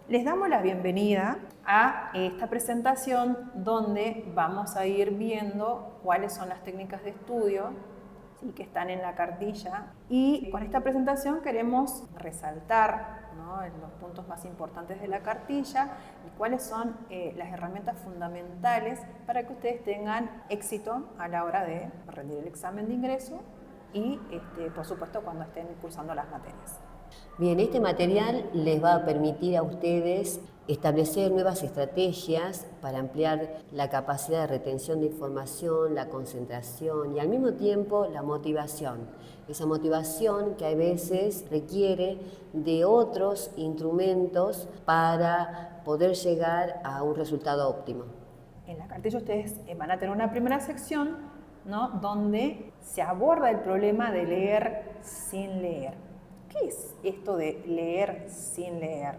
Les damos la bienvenida a esta presentación donde vamos a ir viendo cuáles son las técnicas de estudio, ¿sí?, que están en la cartilla. Y con esta presentación queremos resaltar, ¿no?, los puntos más importantes de la cartilla y cuáles son las herramientas fundamentales para que ustedes tengan éxito a la hora de rendir el examen de ingreso y, por supuesto, cuando estén cursando las materias. Bien, este material les va a permitir a ustedes establecer nuevas estrategias para ampliar la capacidad de retención de información, la concentración y al mismo tiempo la motivación. Esa motivación que a veces requiere de otros instrumentos para poder llegar a un resultado óptimo. En la cartilla ustedes van a tener una primera sección, ¿no?, donde se aborda el problema de leer sin leer. ¿Qué es esto de leer sin leer?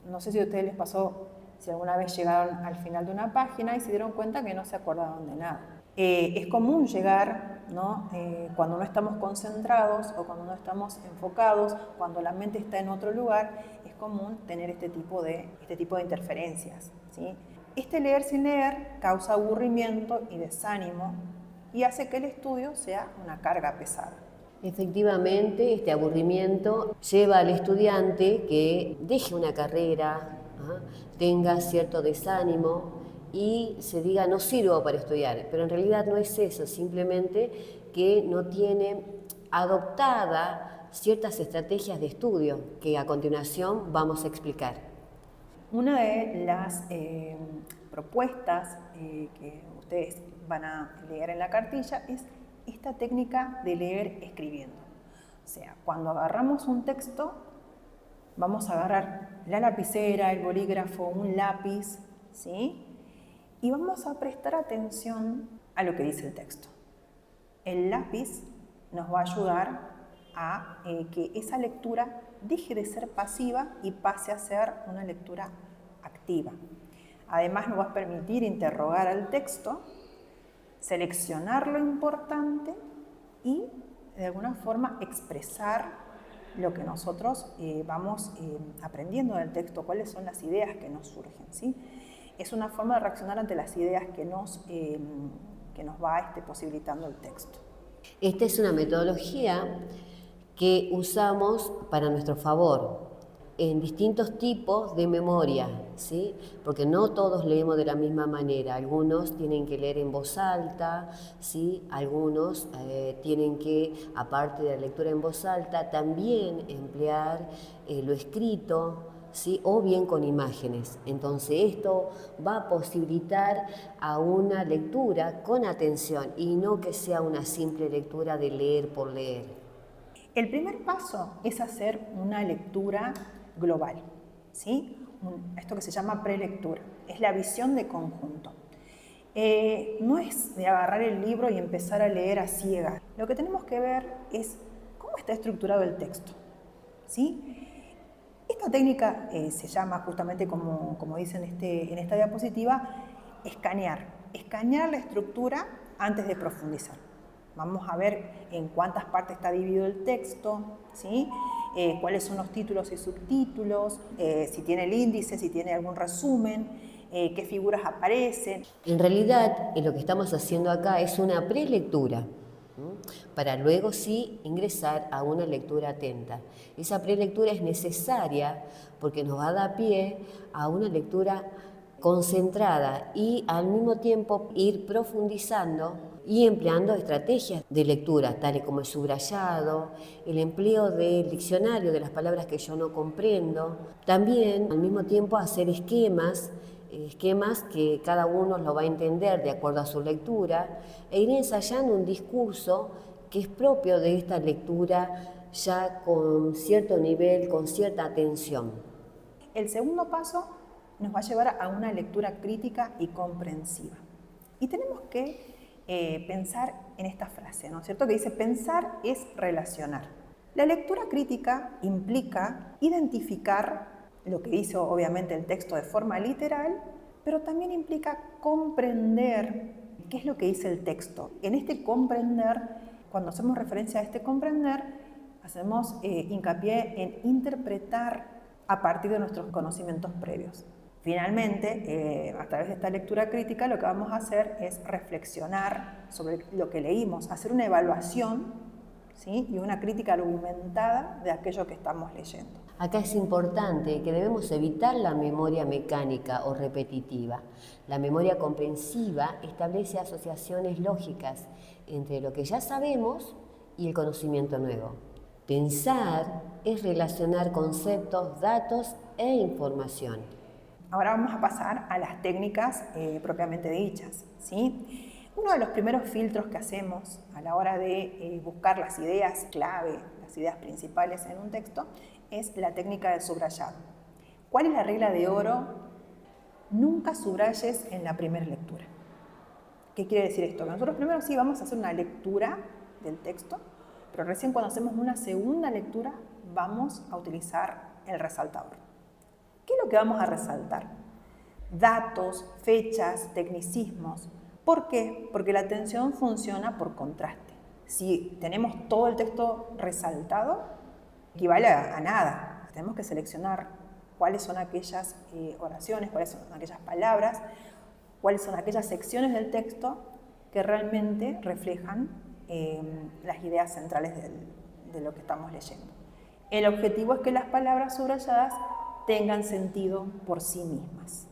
No sé si a ustedes les pasó, si alguna vez llegaron al final de una página y se dieron cuenta que no se acordaban de nada. Es común llegar, ¿no?, cuando no estamos concentrados o cuando no estamos enfocados, cuando la mente está en otro lugar, es común tener este tipo de interferencias, ¿sí? Este leer sin leer causa aburrimiento y desánimo y hace que el estudio sea una carga pesada. Efectivamente, este aburrimiento lleva al estudiante que deje una carrera, tenga cierto desánimo y se diga no sirvo para estudiar, pero en realidad no es eso, simplemente que no tiene adoptada ciertas estrategias de estudio que a continuación vamos a explicar. Una de las propuestas que ustedes van a leer en la cartilla es esta técnica de leer escribiendo. O sea, cuando agarramos un texto, vamos a agarrar la lapicera, el bolígrafo, un lápiz, ¿sí?, y vamos a prestar atención a lo que dice el texto. El lápiz nos va a ayudar a que esa lectura deje de ser pasiva y pase a ser una lectura activa. Además, nos va a permitir interrogar al texto, seleccionar lo importante y, de alguna forma, expresar lo que nosotros vamos aprendiendo del texto, cuáles son las ideas que nos surgen, ¿sí? Es una forma de reaccionar ante las ideas que nos va posibilitando el texto. Esta es una metodología que usamos para nuestro favor en distintos tipos de memoria, ¿sí?, porque no todos leemos de la misma manera. Algunos tienen que leer en voz alta, ¿sí?, algunos tienen que, aparte de la lectura en voz alta, también emplear lo escrito, ¿sí?, o bien con imágenes. Entonces esto va a posibilitar a una lectura con atención y no que sea una simple lectura de leer por leer. El primer paso es hacer una lectura global, ¿sí?, esto que se llama prelectura, es la visión de conjunto. No es de agarrar el libro y empezar a leer a ciegas. Lo que tenemos que ver es cómo está estructurado el texto, ¿sí? Esta técnica se llama justamente, como dice en esta diapositiva, escanear la estructura antes de profundizar. Vamos a ver en cuántas partes está dividido el texto, ¿sí?, cuáles son los títulos y subtítulos, si tiene el índice, si tiene algún resumen, qué figuras aparecen. En realidad, lo que estamos haciendo acá es una prelectura, para luego sí ingresar a una lectura atenta. Esa prelectura es necesaria porque nos va a dar pie a una lectura concentrada y al mismo tiempo ir profundizando y empleando estrategias de lectura, tales como el subrayado, el empleo del diccionario de las palabras que yo no comprendo. También, al mismo tiempo, hacer esquemas que cada uno lo va a entender de acuerdo a su lectura, e ir ensayando un discurso que es propio de esta lectura ya con cierto nivel, con cierta atención. El segundo paso nos va a llevar a una lectura crítica y comprensiva. Y tenemos que pensar en esta frase, ¿no es cierto?, que dice: pensar es relacionar. La lectura crítica implica identificar lo que dice obviamente el texto de forma literal, pero también implica comprender qué es lo que dice el texto. En este comprender, cuando hacemos referencia a este comprender, hacemos hincapié en interpretar a partir de nuestros conocimientos previos. Finalmente, a través de esta lectura crítica, lo que vamos a hacer es reflexionar sobre lo que leímos, hacer una evaluación, ¿sí?, y una crítica argumentada de aquello que estamos leyendo. Acá es importante que debemos evitar la memoria mecánica o repetitiva. La memoria comprensiva establece asociaciones lógicas entre lo que ya sabemos y el conocimiento nuevo. Pensar es relacionar conceptos, datos e información. Ahora vamos a pasar a las técnicas propiamente dichas, ¿sí? Uno de los primeros filtros que hacemos a la hora de buscar las ideas clave, las ideas principales en un texto, es la técnica del subrayado. ¿Cuál es la regla de oro? Nunca subrayes en la primera lectura. ¿Qué quiere decir esto? Que nosotros primero sí vamos a hacer una lectura del texto, pero recién cuando hacemos una segunda lectura vamos a utilizar el resaltador. ¿Qué es lo que vamos a resaltar? Datos, fechas, tecnicismos. ¿Por qué? Porque la atención funciona por contraste. Si tenemos todo el texto resaltado, equivale a nada. Tenemos que seleccionar cuáles son aquellas oraciones, cuáles son aquellas palabras, cuáles son aquellas secciones del texto que realmente reflejan las ideas centrales de lo que estamos leyendo. El objetivo es que las palabras subrayadas tengan sentido por sí mismas.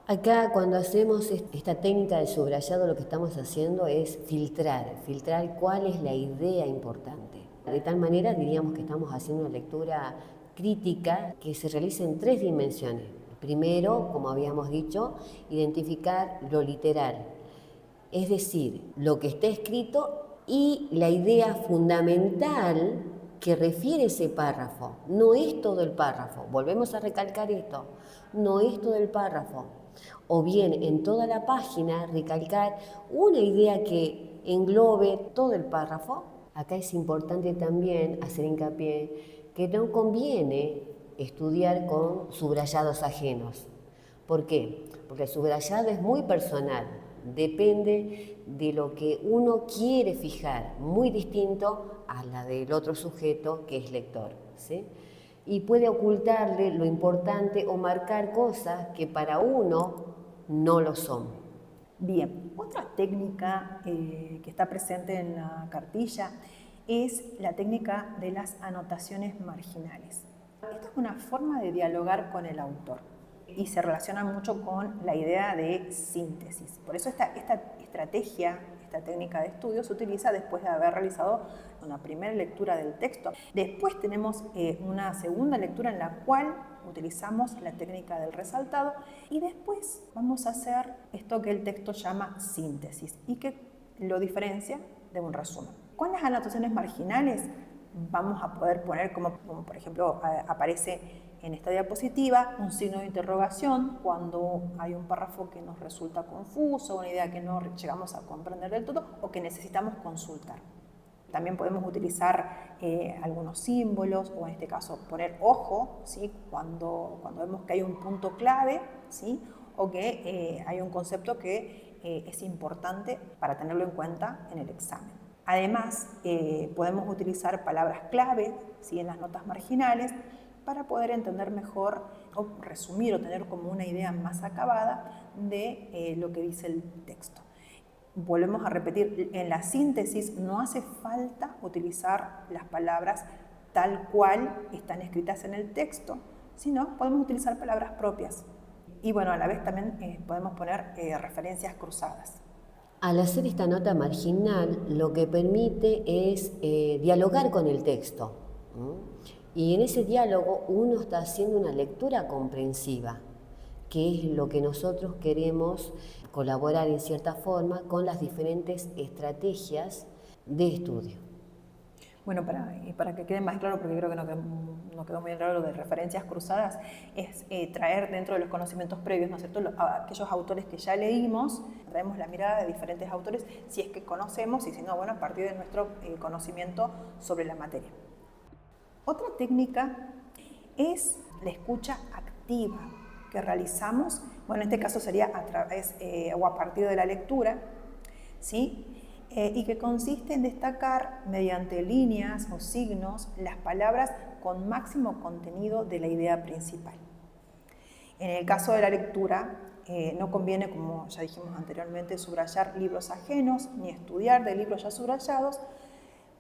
Acá cuando hacemos esta técnica de subrayado lo que estamos haciendo es filtrar cuál es la idea importante. De tal manera diríamos que estamos haciendo una lectura crítica que se realiza en 3 dimensiones. Primero, como habíamos dicho, identificar lo literal, es decir, lo que está escrito y la idea fundamental que refiere ese párrafo. No es todo el párrafo, volvemos a recalcar esto, no es todo el párrafo. O bien en toda la página recalcar una idea que englobe todo el párrafo. Acá es importante también hacer hincapié que no conviene estudiar con subrayados ajenos. ¿Por qué? Porque el subrayado es muy personal, depende de lo que uno quiere fijar, muy distinto a la del otro sujeto que es lector, ¿sí? Y puede ocultarle lo importante o marcar cosas que para uno no lo son. Bien, otra técnica que está presente en la cartilla es la técnica de las anotaciones marginales. Esta es una forma de dialogar con el autor y se relaciona mucho con la idea de síntesis. Por eso esta estrategia, esta técnica de estudio se utiliza después de haber realizado una primera lectura del texto. Después tenemos una segunda lectura en la cual utilizamos la técnica del resaltado y después vamos a hacer esto que el texto llama síntesis y que lo diferencia de un resumen. Con las anotaciones marginales vamos a poder poner como por ejemplo aparece en esta diapositiva un signo de interrogación cuando hay un párrafo que nos resulta confuso, una idea que no llegamos a comprender del todo o que necesitamos consultar. También podemos utilizar algunos símbolos o en este caso poner ojo, ¿sí?, cuando vemos que hay un punto clave, ¿sí?, o que hay un concepto que es importante para tenerlo en cuenta en el examen. Además, podemos utilizar palabras clave, ¿sí?, en las notas marginales para poder entender mejor o resumir o tener como una idea más acabada de lo que dice el texto. Volvemos a repetir, en la síntesis no hace falta utilizar las palabras tal cual están escritas en el texto, sino podemos utilizar palabras propias. Y bueno, a la vez también podemos poner referencias cruzadas. Al hacer esta nota marginal, lo que permite es dialogar con el texto. Y en ese diálogo uno está haciendo una lectura comprensiva, que es lo que nosotros queremos colaborar en cierta forma con las diferentes estrategias de estudio. Bueno, para que quede más claro, porque creo que no quedó muy claro lo de referencias cruzadas, es traer dentro de los conocimientos previos, ¿no es cierto?, aquellos autores que ya leímos, traemos la mirada de diferentes autores, si es que conocemos, y si no, bueno, a partir de nuestro conocimiento sobre la materia. Otra técnica es la escucha activa que realizamos, bueno, en este caso sería a través o a partir de la lectura, ¿sí?, y que consiste en destacar mediante líneas o signos las palabras con máximo contenido de la idea principal. En el caso de la lectura, no conviene, como ya dijimos anteriormente, subrayar libros ajenos ni estudiar de libros ya subrayados,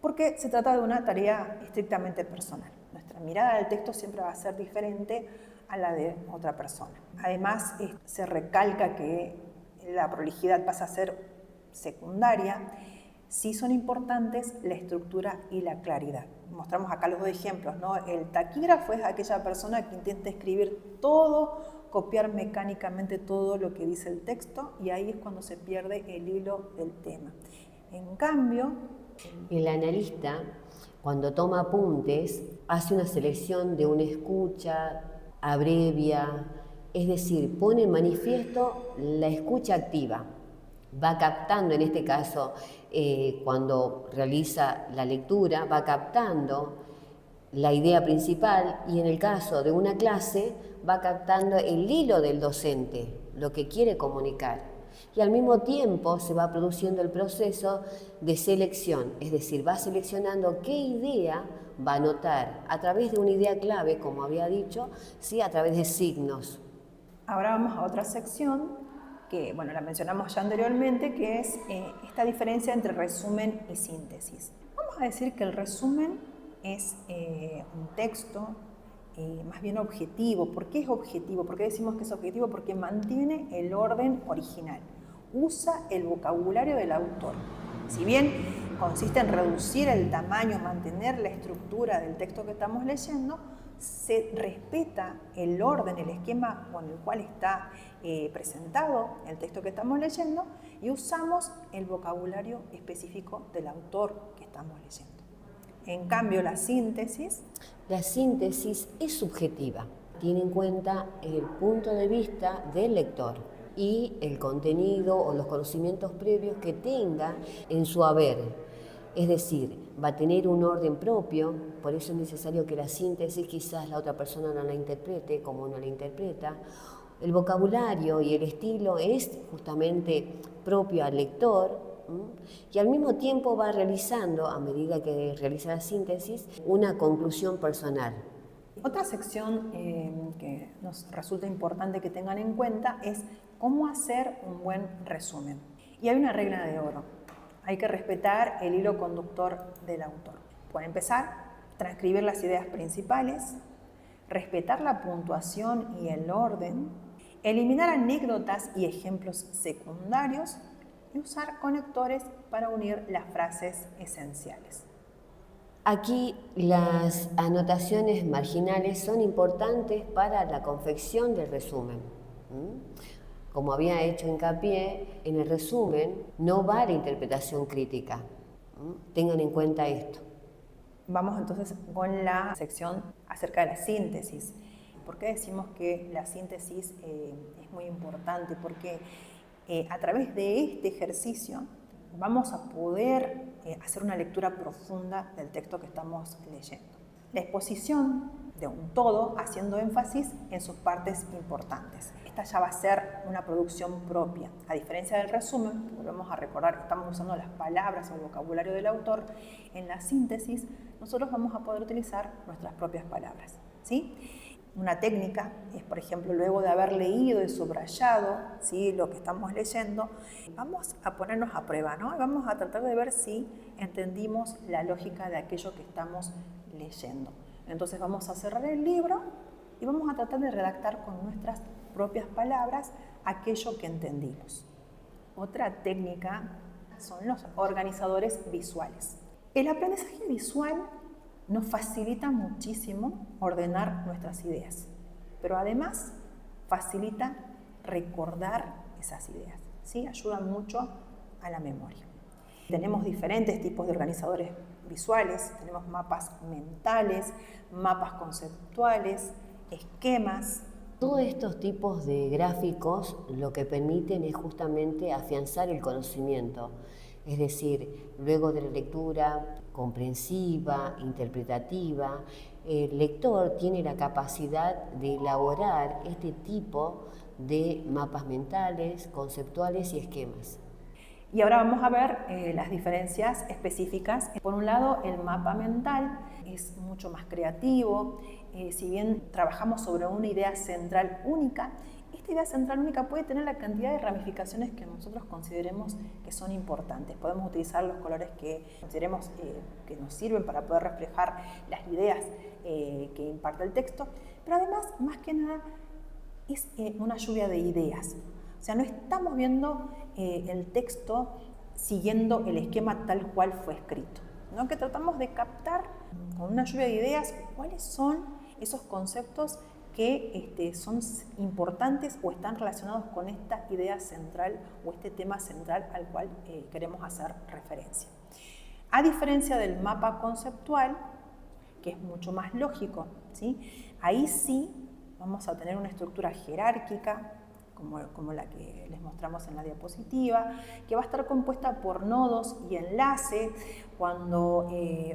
porque se trata de una tarea estrictamente personal. Nuestra mirada del texto siempre va a ser diferente a la de otra persona. Además, se recalca que la prolijidad pasa a ser secundaria. Sí son importantes la estructura y la claridad. Mostramos acá los dos ejemplos, ¿no? El taquígrafo es aquella persona que intenta escribir todo, copiar mecánicamente todo lo que dice el texto, y ahí es cuando se pierde el hilo del tema. En cambio, el analista, cuando toma apuntes, hace una selección de una escucha, abrevia, es decir, pone en manifiesto la escucha activa. Va captando, en este caso, cuando realiza la lectura, va captando la idea principal, y en el caso de una clase va captando el hilo del docente, lo que quiere comunicar. Y al mismo tiempo se va produciendo el proceso de selección, es decir, va seleccionando qué idea va a anotar a través de una idea clave, como había dicho, ¿sí? A través de signos. Ahora vamos a otra sección que, bueno, la mencionamos ya anteriormente, que es esta diferencia entre resumen y síntesis. Vamos a decir que el resumen es un texto más bien objetivo. ¿Por qué es objetivo? ¿Por qué decimos que es objetivo? Porque mantiene el orden original, usa el vocabulario del autor. Si bien consiste en reducir el tamaño, mantener la estructura del texto que estamos leyendo, se respeta el orden, el esquema con el cual está presentado el texto que estamos leyendo, y usamos el vocabulario específico del autor que estamos leyendo. En cambio, la síntesis es subjetiva, tiene en cuenta el punto de vista del lector y el contenido o los conocimientos previos que tenga en su haber. Es decir, va a tener un orden propio, por eso es necesario que la síntesis quizás la otra persona no la interprete como uno la interpreta. El vocabulario y el estilo es justamente propio al lector, y al mismo tiempo va realizando, a medida que realiza la síntesis, una conclusión personal. Otra sección que nos resulta importante que tengan en cuenta es cómo hacer un buen resumen. Y hay una regla de oro. Hay que respetar el hilo conductor del autor. Por empezar, transcribir las ideas principales, respetar la puntuación y el orden, eliminar anécdotas y ejemplos secundarios y usar conectores para unir las frases esenciales. Aquí las anotaciones marginales son importantes para la confección del resumen. Como había hecho hincapié, en el resumen no va la interpretación crítica. Tengan en cuenta esto. Vamos entonces con la sección acerca de la síntesis. ¿Por qué decimos que la síntesis es muy importante? Porque a través de este ejercicio vamos a poder hacer una lectura profunda del texto que estamos leyendo. La exposición de un todo haciendo énfasis en sus partes importantes. Esta ya va a ser una producción propia. A diferencia del resumen, volvemos a recordar que estamos usando las palabras o el vocabulario del autor, en la síntesis nosotros vamos a poder utilizar nuestras propias palabras, ¿sí? Una técnica es, por ejemplo, luego de haber leído y subrayado, ¿sí?, lo que estamos leyendo, vamos a ponernos a prueba, ¿no? Vamos a tratar de ver si entendimos la lógica de aquello que estamos leyendo. Entonces vamos a cerrar el libro y vamos a tratar de redactar con nuestras propias palabras aquello que entendimos. Otra técnica son los organizadores visuales. El aprendizaje visual nos facilita muchísimo ordenar nuestras ideas, pero además facilita recordar esas ideas, ¿sí? Ayuda mucho a la memoria. Tenemos diferentes tipos de organizadores visuales, tenemos mapas mentales, mapas conceptuales, esquemas. Todos estos tipos de gráficos lo que permiten es justamente afianzar el conocimiento. Es decir, luego de la lectura comprensiva, interpretativa, el lector tiene la capacidad de elaborar este tipo de mapas mentales, conceptuales y esquemas. Y ahora vamos a ver las diferencias específicas. Por un lado, el mapa mental es mucho más creativo. Si bien trabajamos sobre una idea central única, esta idea central única puede tener la cantidad de ramificaciones que nosotros consideremos que son importantes. Podemos utilizar los colores que consideremos que nos sirven para poder reflejar las ideas que imparte el texto, pero además, más que nada, es una lluvia de ideas. O sea, no estamos viendo el texto siguiendo el esquema tal cual fue escrito, sino que tratamos de captar con una lluvia de ideas cuáles son esos conceptos que son importantes o están relacionados con esta idea central o este tema central al cual queremos hacer referencia. A diferencia del mapa conceptual, que es mucho más lógico, ¿sí? Ahí sí vamos a tener una estructura jerárquica, como la que les mostramos en la diapositiva, que va a estar compuesta por nodos y enlaces. Cuando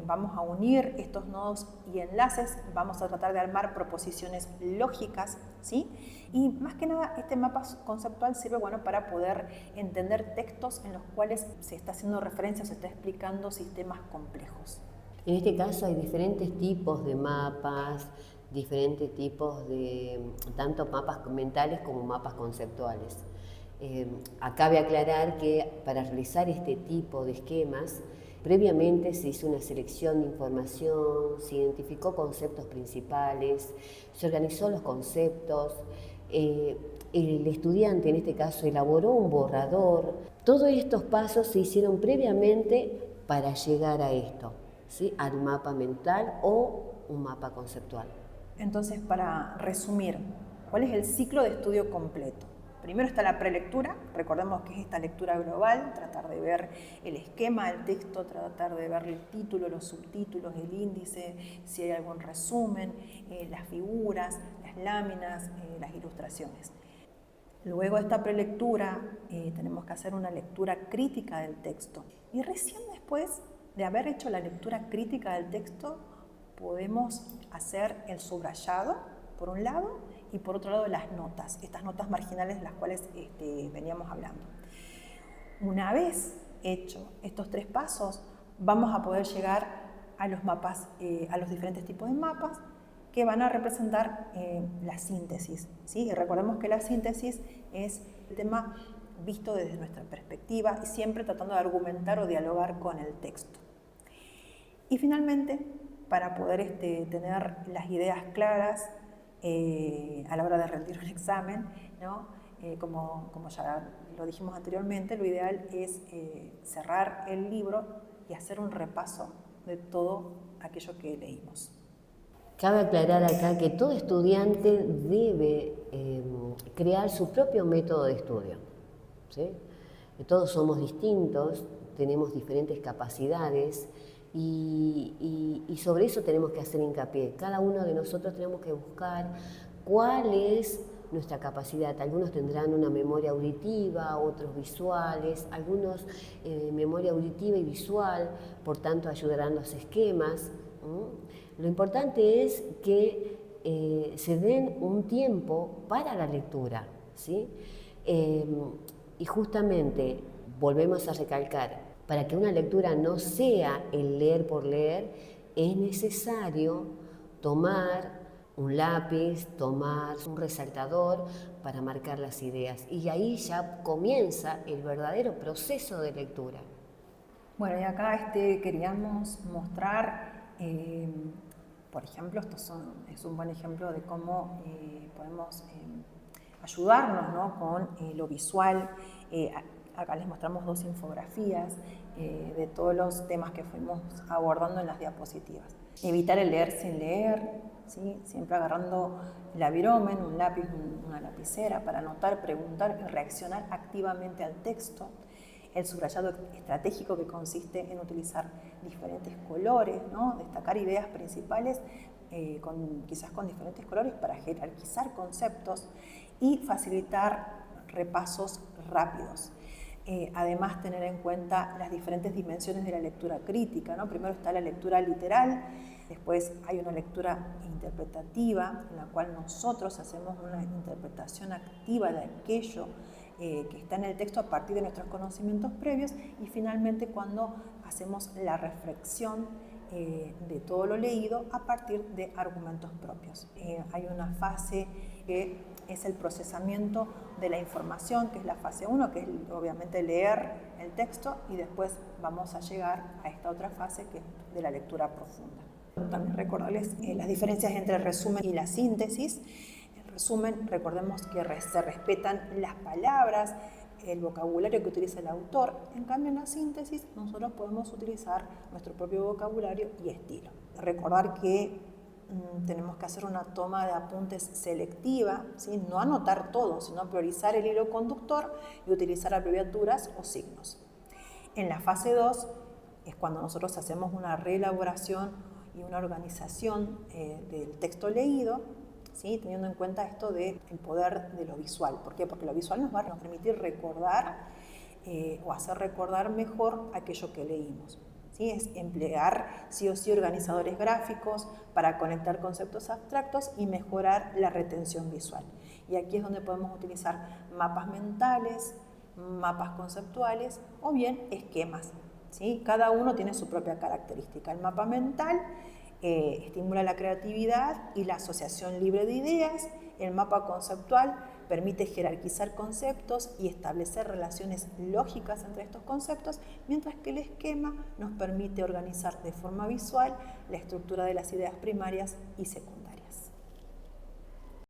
vamos a unir estos nodos y enlaces, vamos a tratar de armar proposiciones lógicas, ¿sí? Y más que nada, este mapa conceptual sirve, bueno, para poder entender textos en los cuales se está haciendo referencia, se está explicando sistemas complejos. En este caso hay diferentes tipos de mapas, diferentes tipos de tanto mapas mentales como mapas conceptuales. Cabe aclarar que para realizar este tipo de esquemas, previamente se hizo una selección de información, se identificó conceptos principales, se organizó los conceptos, el estudiante en este caso elaboró un borrador. Todos estos pasos se hicieron previamente para llegar a esto, ¿sí? Al mapa mental o un mapa conceptual. Entonces, para resumir, ¿cuál es el ciclo de estudio completo? Primero está la prelectura, recordemos que es esta lectura global, tratar de ver el esquema del texto, tratar de ver el título, los subtítulos, el índice, si hay algún resumen, las figuras, las láminas, las ilustraciones. Luego de esta prelectura tenemos que hacer una lectura crítica del texto. Y recién después de haber hecho la lectura crítica del texto, podemos hacer el subrayado, por un lado, y por otro lado las notas, estas notas marginales de las cuales veníamos hablando. Una vez hecho estos tres pasos, vamos a poder llegar a los mapas, a los diferentes tipos de mapas que van a representar la síntesis, ¿sí? Y recordemos que la síntesis es el tema visto desde nuestra perspectiva y siempre tratando de argumentar o dialogar con el texto. Y finalmente, para poder tener las ideas claras a la hora de rendir un examen, ¿no? Como ya lo dijimos anteriormente, lo ideal es cerrar el libro y hacer un repaso de todo aquello que leímos. Cabe aclarar acá que todo estudiante debe crear su propio método de estudio, ¿sí? Todos somos distintos, tenemos diferentes capacidades y sobre eso tenemos que hacer hincapié. Cada uno de nosotros tenemos que buscar cuál es nuestra capacidad. Algunos tendrán una memoria auditiva, otros visuales, algunos memoria auditiva y visual, por tanto ayudarán los esquemas. Lo importante es que se den un tiempo para la lectura, ¿sí? Y justamente volvemos a recalcar, para que una lectura no sea el leer por leer, es necesario tomar un lápiz, tomar un resaltador para marcar las ideas. Y ahí ya comienza el verdadero proceso de lectura. Bueno, y acá queríamos mostrar, por ejemplo, es un buen ejemplo de cómo podemos ayudarnos, ¿no? Con lo visual. Acá les mostramos dos infografías de todos los temas que fuimos abordando en las diapositivas. Evitar el leer sin leer, ¿sí? Siempre agarrando el aviromen, un lápiz, una lapicera para anotar, preguntar y reaccionar activamente al texto. El subrayado estratégico, que consiste en utilizar diferentes colores, ¿no? Destacar ideas principales quizás con diferentes colores para jerarquizar conceptos y facilitar repasos rápidos. Además, tener en cuenta las diferentes dimensiones de la lectura crítica, ¿no? Primero está la lectura literal, después hay una lectura interpretativa, en la cual nosotros hacemos una interpretación activa de aquello que está en el texto a partir de nuestros conocimientos previos, y finalmente cuando hacemos la reflexión de todo lo leído a partir de argumentos propios. Hay una fase que es el procesamiento de la información, que es la fase 1, que es obviamente leer el texto, y después vamos a llegar a esta otra fase que es de la lectura profunda. También recordarles las diferencias entre el resumen y la síntesis. El resumen, recordemos que se respetan las palabras, el vocabulario que utiliza el autor. En cambio, en la síntesis nosotros podemos utilizar nuestro propio vocabulario y estilo. Recordar que tenemos que hacer una toma de apuntes selectiva, ¿sí? No anotar todo, sino priorizar el hilo conductor y utilizar abreviaturas o signos. En la fase 2 es cuando nosotros hacemos una reelaboración y una organización del texto leído, ¿sí? Teniendo en cuenta esto del poder de lo visual. ¿Por qué? Porque lo visual nos va a permitir recordar o hacer recordar mejor aquello que leímos. ¿Sí? Es emplear sí o sí organizadores gráficos para conectar conceptos abstractos y mejorar la retención visual. Y aquí es donde podemos utilizar mapas mentales, mapas conceptuales o bien esquemas, ¿sí? Cada uno tiene su propia característica. El mapa mental estimula la creatividad y la asociación libre de ideas. El mapa conceptual permite jerarquizar conceptos y establecer relaciones lógicas entre estos conceptos, mientras que el esquema nos permite organizar de forma visual la estructura de las ideas primarias y secundarias.